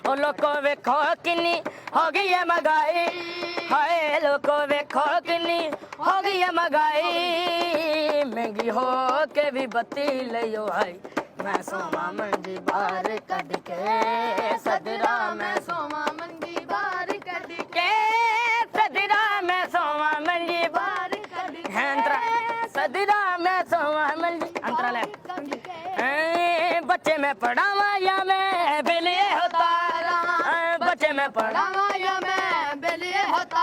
ओ लोको वेखो किन्नी हो गई है महंगाई, हाय लोको वेखो किन्नी हो गई है महंगाई, महंगी हो के भी बत्ती लियो आई, मैं सोवा मंजी बाहर कद के सदरा, मैं सोवा मंजी बाहर कद के सदरा, मैं सोवा मंजी बाहर कद के अंतरा सदरा, मैं सोवा मंजी अंतरा ले बच्चे में पढ़ावा या मैं बिलिए होता, बच्चे में पढ़ावा या मैं बिलिए होता,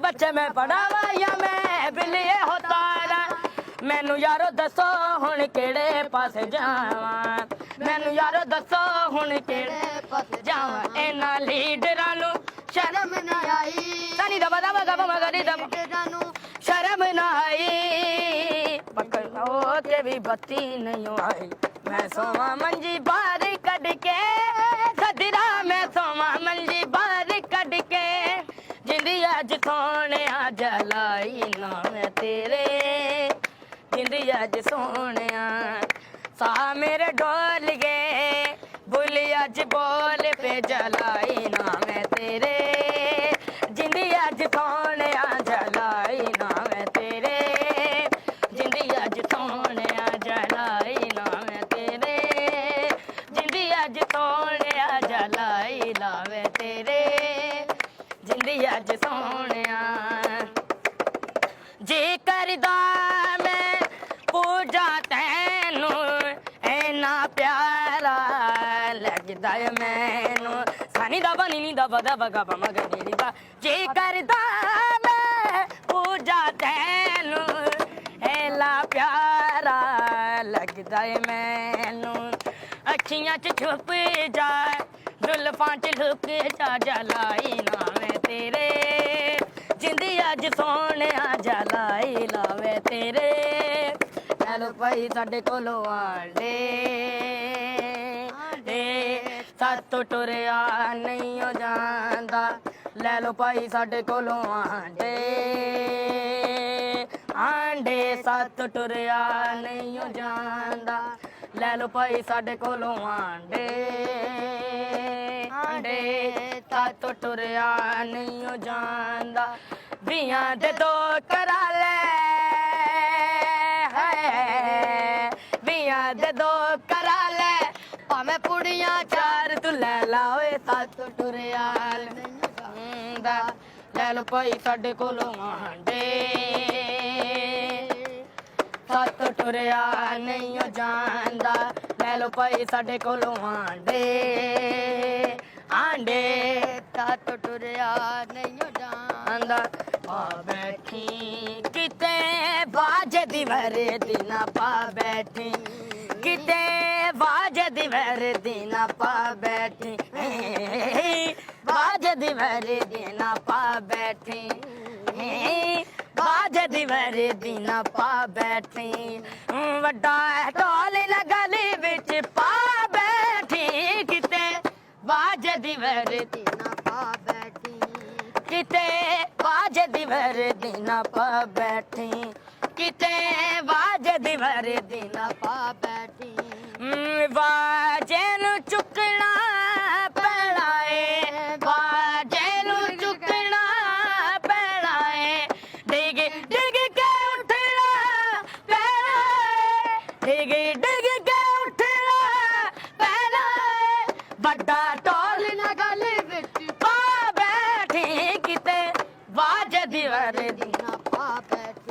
बच्चे में पढ़ावा या मैं बिलिए होता, मैनू यारो दसो हुण केड़े पासे जावां, मैनू यारो दसो हुण केड़े पासे जावां, इन्हां लीडरां नूं शर्म ना आई, सनी दबा दबा दबा मगरी दबा शर्म ना आई, पकड़ो के भी बत्ती नहीं आई, मैं सोवा मंजी बाहर कड के सदरा, मैं सोवा मंजी बाहर कड के, जिंदी अज सोने जलाई ना मैं तेरे, जिंदी अज सोने सा मेरे डोल गए, बुली अज बोल पे जलाई ना मैं तेरे, जिंदी अज सोने जलाई ना मैं तेरे, जिंदी अज सोने जलाई ना मैं तेरे, जिंदी अज सोने जलाई ना मैं तेरे, जिंदी अज सोने जी करदा मैं पूजा तैनू ऐना प्यारा लगदा है मैनू, सानी दबा नी दबा दबा गबा मगर नी दा, जी करदा मैं पूजा तैनू ऐला प्यारा लगदा है मैनू, अखियां च छुप जा जुल्फां च लुक जा, जलाई ना मैं तेरे, जिंदी अज सोने जलाई लावे तेरे, चलो भाई साडे कोलों आंडे सातों टुरिया नहीं हो जांदा, ले लो भाई साडे कोलों आंडे, आंडे सातों टुरिया नहीं हो जांदा, ले लो भाई साडे कोलों आंडे, आंडे सातों टुरिया नहीं हो जांदा, बियां दे दो करा ले, बियां दे दो करा ले, भावें पुड़ियां चार तू ले लाओ सत टुरिया ले लो भाई साडे कोलों आंडे, सत टुरिया नहीं हो जांदा, ले लो भाई साडे कोलों आंडे, आंडे सत टुरिया नहीं हो जांदा, पा बैठी किते बाज दी वरे दिना पा बैठी, किते बाज दी वरे दिना पा बैठी, बाज दी वरे दिना पा बैठी, बाज दी वरे दिना पा बैठी, वड्डा ढोल गली विच पा बैठी, किते बाज दी वरे दिना पा बैठी, किते बाज दिवर दिना पा बैठी, किते बाज दिवर दिना पा बैठी, बाजे नू चुकना पैना है, बाजे नू चुकना पैना है, डिग डिग के उठना पैना है, डिग डिग के उठना पैना है, बड़ा ढोल ना गली विच पा बैठी, किते बाज दिवर दिना पा बैठी।